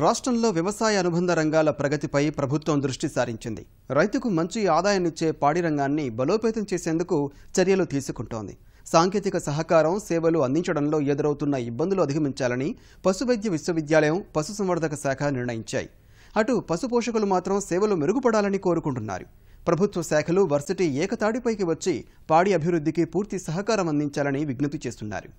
రాష్ట్రంలో వ్యవసాయ అనుబంధ రంగాల ప్రగతిపై ప్రభుత్వం దృష్టి సారించింది. రైతుకు మంచి ఆదాయాన్నిచ్చే పాడి రంగాన్ని బలోపేతం చేసేందుకు చర్యలు తీసుకుంటోంది. సాంకేతిక సహకారం, సేవలు అందించడంలో ఎదురవుతున్న ఇబ్బందులు అధిగమించాలని పశువైద్య విశ్వవిద్యాలయం, పశుసంవర్ధక శాఖ నిర్ణయించాయి. అటు పశుపోషకులు మాత్రం సేవలు మెరుగుపడాలని కోరుకుంటున్నారు. ప్రభుత్వ శాఖలు, వర్సిటీ ఏకతాడిపైకి వచ్చి పాడి అభివృద్ధికి పూర్తి సహకారం అందించాలని విజ్ఞప్తి చేస్తున్నారు.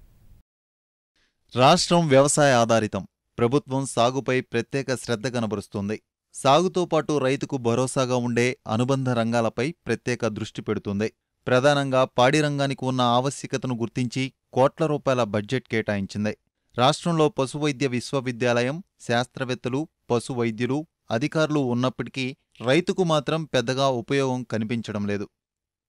రాష్ట్రం వ్యవసాయ ఆధారితం. ప్రభుత్వం సాగుపై ప్రత్యేక శ్రద్ధ కనబరుస్తోంది. సాగుతో పాటు రైతుకు భరోసాగా ఉండే అనుబంధ రంగాలపై ప్రత్యేక దృష్టి పెడుతుంది. ప్రధానంగా పాడి రంగానికి ఉన్న ఆవశ్యకతను గుర్తించి కోట్ల రూపాయల బడ్జెట్ కేటాయించింది. రాష్ట్రంలో పశువైద్య విశ్వవిద్యాలయం, శాస్త్రవేత్తలు, పశువైద్యులు, అధికారులు ఉన్నప్పటికీ రైతుకు మాత్రం పెద్దగా ఉపయోగం కనిపించడం లేదు.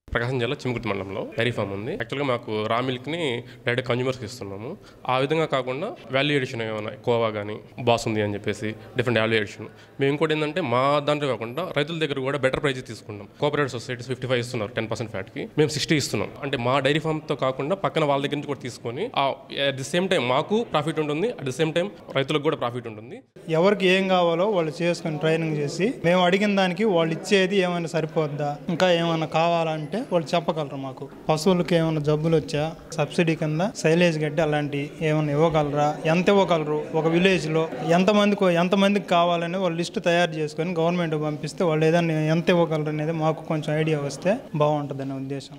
ప్రకాశం జిల్లా చిమ్కుర్తి మండలంలో డైరీ ఫామ్ ఉంది. యాక్చువల్గా మాకు రా మిల్క్ని డైరెక్ట్ కన్జ్యూమర్స్కి ఇస్తున్నాము. ఆ విధంగా కాకుండా వాల్యూ ఎడిషన్ ఏమైనా కోవా కానీ బాసుంది అని చెప్పేసి డిఫరెంట్ వాల్యూ ఎడిషన్. మేము ఇంకోటి ఏంటంటే మా దాంట్లో కాకుండా రైతుల దగ్గర కూడా బెటర్ ప్రైజ్ తీసుకుంటాం. కోఆపరేటివ్ సొసైటీస్ 55 ఇస్తున్నారు 10% ఫ్యాట్కి, మేము 60 ఇస్తున్నాం. అంటే మా డైరీ ఫామ్తో కాకుండా పక్కన వాళ్ళ దగ్గర నుంచి కూడా తీసుకొని అట్ ది సేమ్ టైం మాకు ప్రాఫిట్ ఉంటుంది, అట్ ది సేమ్ టైం రైతులకు కూడా ప్రాఫిట్ ఉంటుంది. ఎవరికి ఏం కావాలో వాళ్ళు చేసుకొని ట్రైనింగ్ చేసి మేము అడిగిన దానికి వాళ్ళు ఇచ్చేది ఏమైనా సరిపోద్దా, ఇంకా ఏమైనా కావాలంటే వాళ్ళు చెప్పగలరు. మాకు పశువులకు ఏమైనా జబ్బులు వచ్చా సబ్సిడీ కింద సైలేజ్ గడ్డి అలాంటి ఏమైనా ఇవ్వగలరా, ఎంత ఇవ్వగలరు, ఒక విలేజ్లో ఎంతమందికి కావాలని వాళ్ళు లిస్టు తయారు చేసుకొని గవర్నమెంట్ పంపిస్తే వాళ్ళు ఏదైనా ఎంత ఇవ్వగలరు అనేది మాకు కొంచెం ఐడియా వస్తే బాగుంటుందనే ఉద్దేశం.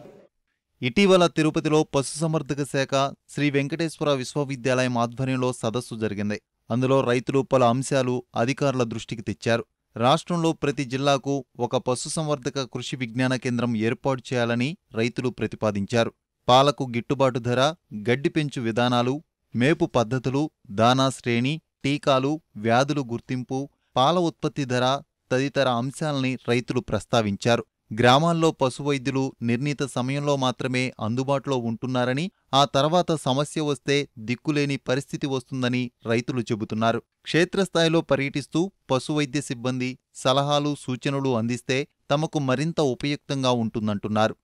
ఇటీవల తిరుపతిలో పశుసంవర్ధక శాఖ, శ్రీ వెంకటేశ్వర విశ్వవిద్యాలయం ఆధ్వర్యంలో సదస్సు జరిగింది. అందులో రైతులు పలు అంశాలు అధికారుల దృష్టికి తెచ్చారు. రాష్ట్రంలో ప్రతి జిల్లాకు ఒక పశుసంవర్ధక కృషి విజ్ఞాన కేంద్రం ఏర్పాటు చేయాలని రైతులు ప్రతిపాదించారు. పాలకు గిట్టుబాటు ధర, గడ్డి పెంచు విధానాలు, మేపు పద్ధతులు, దానా శ్రేణి, టీకాలు, వ్యాధులు గుర్తింపు, పాల ఉత్పత్తి ధర తదితర అంశాలని రైతులు ప్రస్తావించారు. గ్రామాల్లో పశువైద్యులు నిర్ణీత సమయంలో మాత్రమే అందుబాటులో ఉంటున్నారని, ఆ తర్వాత సమస్య వస్తే దిక్కులేని పరిస్థితి వస్తుందని రైతులు చెబుతున్నారు. క్షేత్రస్థాయిలో పర్యటిస్తూ పశువైద్య సిబ్బంది సలహాలు, సూచనలు అందిస్తే తమకు మరింత ఉపయుక్తంగా ఉంటుందంటున్నారు.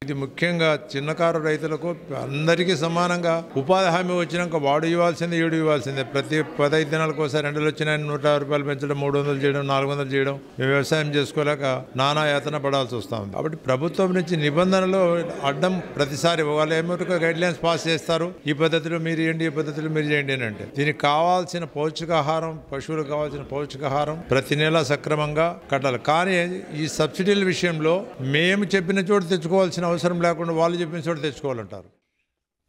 ఇది ముఖ్యంగా చిన్నకారు రైతులకు అందరికీ సమానంగా ఉపాధి హామీ వచ్చినాక వాడు ఇవ్వాల్సిందే, ఈడు ఇవ్వాల్సిందే. ప్రతి 15 దినాలకు ఒకసారి ఎండలు వచ్చినా 150 రూపాయలు పెంచడం, 300 చేయడం, 400 చేయడం, వ్యవసాయం చేసుకోలేక నానా యాతన పడాల్సి వస్తూ ఉంది. కాబట్టి ప్రభుత్వం నుంచి నిబంధనలు అడ్డం ప్రతిసారి వాళ్ళు ఏమిటో గైడ్ లైన్స్ పాస్ చేస్తారు. ఈ పద్ధతిలో మీరు చేయండి, ఈ పద్ధతిలో మీరు చేయండి అని అంటే దీనికి కావాల్సిన పౌష్టికాహారం, పశువులకు కావాల్సిన పౌష్టికాహారం ప్రతి నెల సక్రమంగా కట్టాలి. కానీ ఈ సబ్సిడీల విషయంలో మేము చెప్పిన చోటు తెచ్చుకోవాల్సిన అవసరం లేకుండా వాళ్ళు చెప్పిన చోట తెచ్చుకోవాలంటారు.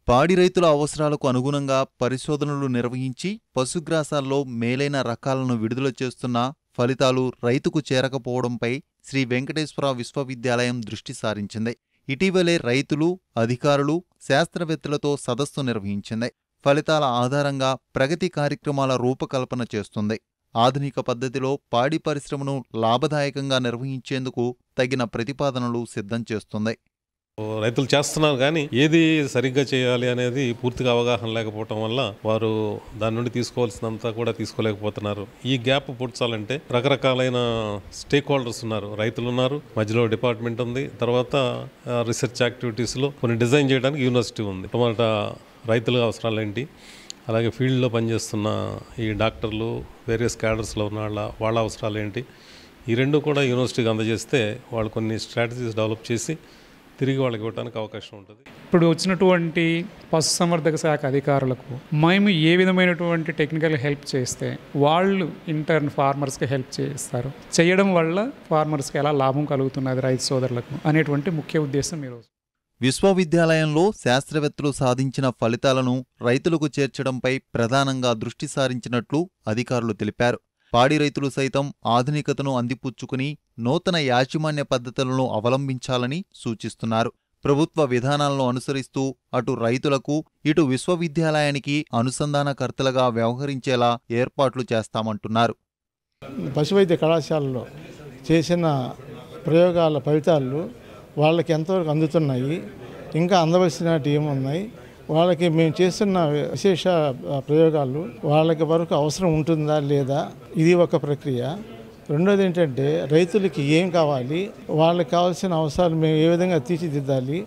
పాడి రైతుల అవసరాలకు అనుగుణంగా పరిశోధనలు నిర్వహించి పశుగ్రాసాల్లో మేలైన రకాలను విడుదల చేస్తున్న ఫలితాలు రైతుకు చేరకపోవడంపై శ్రీ వెంకటేశ్వర విశ్వవిద్యాలయం దృష్టి సారించింది. ఇటీవలే రైతులు, అధికారులు, శాస్త్రవేత్తలతో సదస్సు నిర్వహించింది. ఫలితాల ఆధారంగా ప్రగతి కార్యక్రమాల రూపకల్పన చేస్తుంది. ఆధునిక పద్ధతిలో పాడి పరిశ్రమను లాభదాయకంగా నిర్వహించేందుకు తగిన ప్రతిపాదనలు సిద్ధం చేస్తుంది. రైతులు చేస్తున్నారు కానీ ఏది సరిగ్గా చేయాలి అనేది పూర్తిగా అవగాహన లేకపోవటం వల్ల వారు దాని నుండి తీసుకోవాల్సినంత కూడా తీసుకోలేకపోతున్నారు. ఈ గ్యాప్ పూడ్చాలంటే రకరకాలైన స్టేక్ హోల్డర్స్ ఉన్నారు. రైతులు ఉన్నారు, మధ్యలో డిపార్ట్మెంట్ ఉంది, తర్వాత రీసెర్చ్ యాక్టివిటీస్లో కొన్ని డిజైన్ చేయడానికి యూనివర్సిటీ ఉంది. మొదట రైతుల అవసరాలు ఏంటి, అలాగే ఫీల్డ్లో పనిచేస్తున్న ఈ డాక్టర్లు, వేరియస్ క్యాడర్స్లో ఉన్న వాళ్ళ అవసరాలు ఏంటి, ఈ రెండు కూడా యూనివర్సిటీకి అందజేస్తే వాళ్ళు కొన్ని స్ట్రాటజీస్ డెవలప్ చేసి తిరిగి వాళ్ళకి ఇవ్వడానికి అవకాశం ఉంటుంది. ఇప్పుడు వచ్చినటువంటి పశుసంవర్ధక శాఖ అధికారులకు మేము ఏ విధమైనటువంటి టెక్నికల్ హెల్ప్ చేస్తే వాళ్ళు ఇంటర్న్ ఫార్మర్స్కి హెల్ప్ చేస్తారు, చేయడం వల్ల ఫార్మర్స్కి ఎలా లాభం కలుగుతున్నది రైతు సోదరులకు అనేటువంటి ముఖ్య ఉద్దేశం ఈరోజు. విశ్వవిద్యాలయంలో శాస్త్రవేత్తలు సాధించిన ఫలితాలను రైతులకు చేర్చడంపై ప్రధానంగా దృష్టి సారించినట్లు అధికారులు తెలిపారు. పాడి రైతులు సైతం ఆధునికతను అందిపుచ్చుకుని నూతన యాజమాన్య పద్ధతులను అవలంబించాలని సూచిస్తున్నారు. ప్రభుత్వ విధానాలను అనుసరిస్తూ అటు రైతులకు, ఇటు విశ్వవిద్యాలయానికి అనుసంధానకర్తలుగా వ్యవహరించేలా ఏర్పాట్లు చేస్తామంటున్నారు. పశువైద్య కళాశాలలో చేసిన ప్రయోగాల ఫలితాలు వాళ్ళకి ఎంతవరకు అందుతున్నాయి, ఇంకా అందవలసినవి ఏమున్నాయి, వాళ్ళకి మేము చేస్తున్న విశేష ప్రయోగాలు వాళ్ళకి వరకు అవసరం ఉంటుందా లేదా, ఇది ఒక ప్రక్రియ. రెండోది ఏంటంటే రైతులకి ఏం కావాలి, వాళ్ళకి కావాల్సిన అవసరాలు మేము ఏ విధంగా తీర్చిదిద్దాలి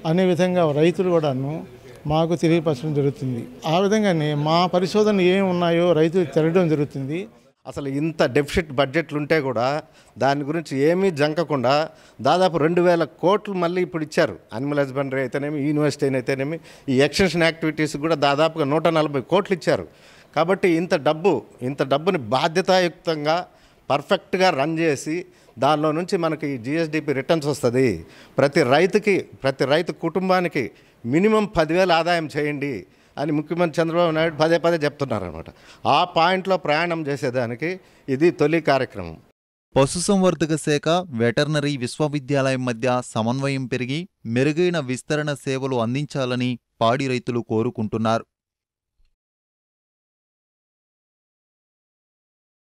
అనే విధంగా రైతులు కూడాను మాకు తెలియపరచడం జరుగుతుంది. ఆ విధంగానే మా పరిశోధనలు ఏమి ఉన్నాయో రైతులు తెలియడం జరుగుతుంది. అసలు ఇంత డెఫిసిట్ బడ్జెట్లు ఉంటే కూడా దాని గురించి ఏమీ జంకకుండా దాదాపు 2000 కోట్లు మళ్ళీ ఇప్పుడు ఇచ్చారు. అనిమల్ హస్బెండరీ అయితేనేమి, యూనివర్సిటీ అయితేనేమి, ఈ ఎక్స్టెన్షన్ యాక్టివిటీస్ కూడా దాదాపుగా 140 కోట్లు ఇచ్చారు. కాబట్టి ఇంత డబ్బుని బాధ్యతాయుక్తంగా పర్ఫెక్ట్గా రన్ చేసి దానిలో నుంచి మనకి జిఎస్డిపి రిటర్న్స్ వస్తుంది. ప్రతి రైతు కుటుంబానికి మినిమం 10,000 ఆదాయం చేయండి అని ముఖ్యమంత్రి చంద్రబాబు నాయుడు పదే చెప్తున్నారనమాట. ఆ పాయింట్లో ప్రయాణం చేసేదానికి ఇది తొలి కార్యక్రమం. పశుసంవర్ధక శాఖ, వెటర్నరీ విశ్వవిద్యాలయం మధ్య సమన్వయం పెరిగి మెరుగైన విస్తరణ సేవలు అందించాలని పాడి రైతులు కోరుకుంటున్నారు.